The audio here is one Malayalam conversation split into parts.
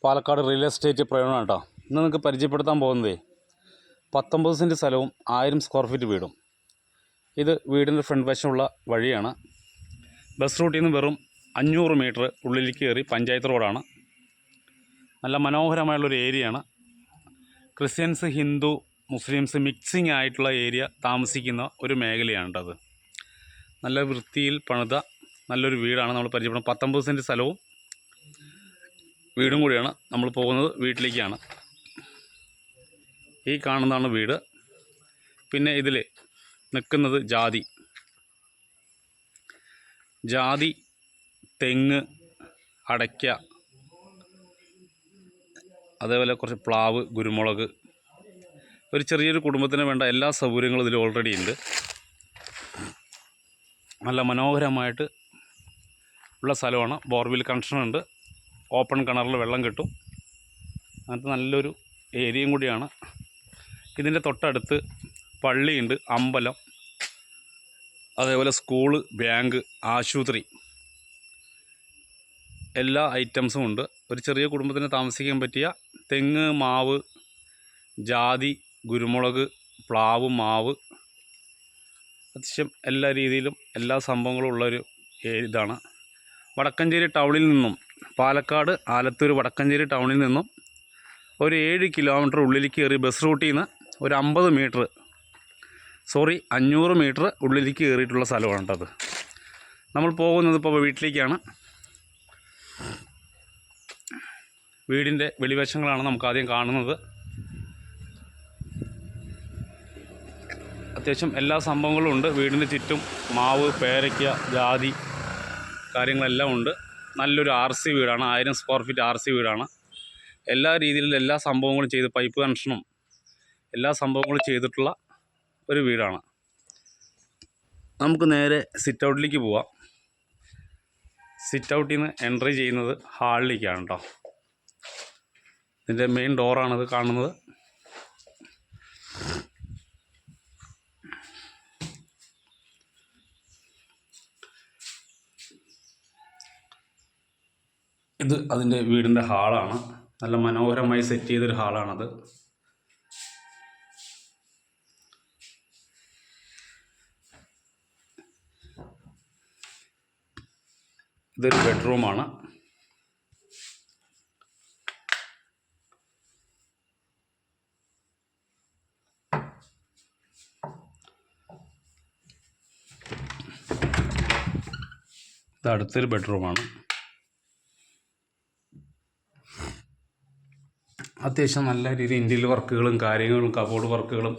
പാലക്കാട് റിയൽ എസ്റ്റേറ്റ് പ്രയോജനം കേട്ടോ. ഇന്ന് നിങ്ങൾക്ക് പരിചയപ്പെടുത്താൻ പോകുന്നത് 19 സെൻറ്റ് സ്ഥലവും 1000 സ്ക്വയർ ഫീറ്റ് വീടും. ഇത് വീടിൻ്റെ ഫ്രണ്ട് വശമുള്ള വഴിയാണ്. ബസ് റൂട്ടിൽ നിന്ന് വെറും 500 മീറ്റർ ഉള്ളിലേക്ക് കയറി പഞ്ചായത്ത് റോഡാണ്. നല്ല മനോഹരമായുള്ളൊരു ഏരിയയാണ്. ക്രിസ്ത്യൻസ്, ഹിന്ദു, മുസ്ലിംസ് മിക്സിങ് ആയിട്ടുള്ള ഏരിയ താമസിക്കുന്ന ഒരു മേഖലയാണ് കേട്ടോ. അത് നല്ല വൃത്തിയിൽ പണിത നല്ലൊരു വീടാണ് നമ്മൾ പരിചയപ്പെടുന്നത്. 19 സെൻറ്റ് സ്ഥലവും വീടും കൂടിയാണ്. നമ്മൾ പോകുന്നത് വീട്ടിലേക്കാണ്. ഈ കാണുന്നതാണ് വീട്. പിന്നെ ഇതിൽ നിൽക്കുന്നത് ജാതി, തെങ്ങ്, അടയ്ക്ക, അതേപോലെ കുറച്ച് പ്ലാവ്, കുരുമുളക്. ഒരു ചെറിയൊരു കുടുംബത്തിന് വേണ്ട എല്ലാ സൗകര്യങ്ങളും ഇതിൽ ഓൾറെഡി ഉണ്ട്. നല്ല മനോഹരമായിട്ട് ഉള്ള സ്ഥലമാണ്. ബോർവെൽ കണക്ഷൻ ഉണ്ട്. ഓപ്പൺ കിണറിൽ വെള്ളം കിട്ടും. അങ്ങനത്തെ നല്ലൊരു ഏരിയയും കൂടിയാണ്. ഇതിൻ്റെ തൊട്ടടുത്ത് പള്ളിയുണ്ട്, അമ്പലം, അതേപോലെ സ്കൂള്, ബാങ്ക്, ആശുപത്രി, എല്ലാ ഐറ്റംസും ഉണ്ട്. ഒരു ചെറിയ കുടുംബത്തിന് താമസിക്കാൻ പറ്റിയ തെങ്ങ്, മാവ്, ജാതി, കുരുമുളക്, പ്ലാവ്, മാവ്, അത്യാവശ്യം എല്ലാ രീതിയിലും എല്ലാ സംഭവങ്ങളും ഉള്ളൊരു ഇതാണ്. വടക്കഞ്ചേരി ടൗണിൽ നിന്നും, പാലക്കാട് ആലത്തൂർ വടക്കഞ്ചേരി ടൗണിൽ നിന്നും ഒരു 7 കിലോമീറ്റർ ഉള്ളിലേക്ക് കയറി ബസ് റൂട്ടിൽ നിന്ന് ഒരു 500 മീറ്റർ ഉള്ളിലേക്ക് കയറിയിട്ടുള്ള സ്ഥലമാണ് കേട്ടത്. നമ്മൾ പോകുന്നത് ഇപ്പോൾ വീട്ടിലേക്കാണ്. വീടിൻ്റെ വെളിവശങ്ങളാണ് നമുക്ക് ആദ്യം കാണുന്നത്. അത്യാവശ്യം എല്ലാ സംഭവങ്ങളും ഉണ്ട്. വീടിന് ചുറ്റും മാവ്, പേരയ്ക്ക, ജാതി കാര്യങ്ങളെല്ലാം ഉണ്ട്. നല്ലൊരു RC വീടാണ്. 1000 സ്ക്വയർ ഫീറ്റ് RC വീടാണ്. എല്ലാ രീതിയിലും എല്ലാ സംഭവങ്ങളും ചെയ്ത്, പൈപ്പ് കണക്ഷനും എല്ലാ സംഭവങ്ങളും ചെയ്തിട്ടുള്ള ഒരു വീടാണ്. നമുക്ക് നേരെ സിറ്റ് ഔട്ടിലേക്ക് പോവാം. സിറ്റ് ഔട്ടിൽ നിന്ന് എൻട്രി ചെയ്യുന്നത് ഹാളിലേക്കാണ് കേട്ടോ. ഇതിൻ്റെ മെയിൻ ഡോറാണിത് കാണുന്നത്. ഇത് അതിൻ്റെ വീടിൻ്റെ ഹാളാണ്. നല്ല മനോഹരമായി സെറ്റ് ചെയ്തൊരു ഹാളാണത്. ഇതൊരു ബെഡ്റൂമാണ്. ഇത് അടുത്തൊരു ബെഡ്റൂമാണ്. അത്യാവശ്യം നല്ല രീതിയിൽ ഇൻറ്റീരിയർ വർക്കുകളും കാര്യങ്ങളും കബോർഡ് വർക്കുകളും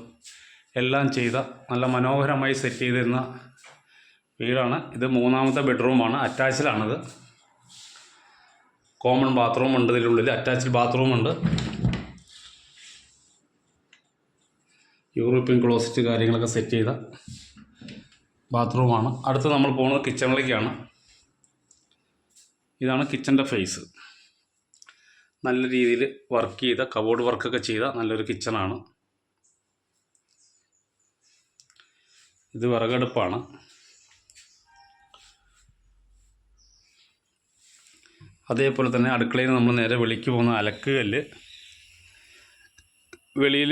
എല്ലാം ചെയ്ത നല്ല മനോഹരമായി സെറ്റ് ചെയ്തിരുന്ന വീടാണ്. ഇത് 3ാമത്തെ ബെഡ്റൂമാണ്. അറ്റാച്ച്ഡാണിത്. കോമൺ ബാത്റൂം ഉണ്ട് ഇതിനുള്ളിൽ. അറ്റാച്ച്ഡ് ബാത്റൂമുണ്ട്. യൂറോപ്യൻ ക്ലോസറ്റ് കാര്യങ്ങളൊക്കെ സെറ്റ് ചെയ്ത ബാത്റൂമാണ്. അടുത്ത് നമ്മൾ പോകുന്നത് കിച്ചണിലേക്കാണ്. ഇതാണ് കിച്ചൻ്റെ ഫേസ്. നല്ല രീതിയിൽ വർക്ക് ചെയ്ത, കബോർഡ് വർക്കൊക്കെ ചെയ്ത നല്ലൊരു കിച്ചണാണ്. ഇത് വിറകടുപ്പാണ്. അതേപോലെ തന്നെ അടുക്കളയിൽ നിന്ന് നമ്മൾ നേരെ വെളിക്ക് പോകുന്ന അലക്കുകല്ല്. വെളിയിൽ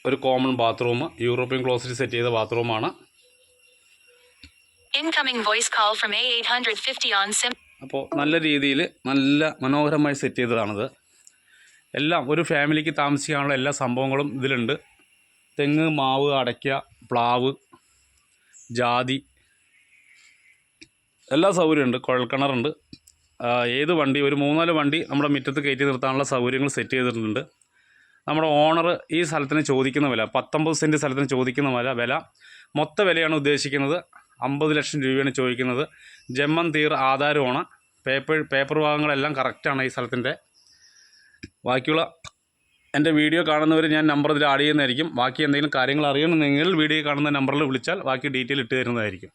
ഒരു common bathroom, European closet set ചെയ്ത ബാത്റൂമാണ്. അപ്പോൾ നല്ല രീതിയിൽ നല്ല മനോഹരമായി സെറ്റ് ചെയ്തതാണിത്. എല്ലാം ഒരു ഫാമിലിക്ക് താമസിക്കാനുള്ള എല്ലാ സംഭവങ്ങളും ഇതിലുണ്ട്. തെങ്ങ്, മാവ്, അടയ്ക്ക, പ്ലാവ്, ജാതി, എല്ലാ സൗകര്യമുണ്ട്. കുഴൽക്കിണറുണ്ട്. ഏത് വണ്ടി, ഒരു 3-4 വണ്ടി നമ്മുടെ മുറ്റത്ത് കയറ്റി നിർത്താനുള്ള സൗകര്യങ്ങൾ സെറ്റ് ചെയ്തിട്ടുണ്ട്. നമ്മുടെ ഓണർ ഈ സ്ഥലത്തിന് ചോദിക്കുന്ന വില, 19 സെൻറ്റ് സ്ഥലത്തിന് ചോദിക്കുന്ന വില മൊത്ത വിലയാണ് ഉദ്ദേശിക്കുന്നത്. 50 ലക്ഷം രൂപയാണ് ചോദിക്കുന്നത്. ജമ്മൻ തീർ ആധാരമാണ്. പേപ്പർ ഭാഗങ്ങളെല്ലാം കറക്റ്റാണ് ഈ സ്ഥലത്തിൻ്റെ. ബാക്കിയുള്ള എൻ്റെ വീഡിയോ കാണുന്നവർ ഞാൻ നമ്പർ ഇതിൽ ആഡ് ചെയ്യുന്നതായിരിക്കും. ബാക്കി എന്തെങ്കിലും കാര്യങ്ങൾ അറിയണമെന്നെങ്കിൽ വീഡിയോ കാണുന്ന നമ്പറിൽ വിളിച്ചാൽ ബാക്കി ഡീറ്റെയിൽ ഇട്ട് തരുന്നതായിരിക്കും.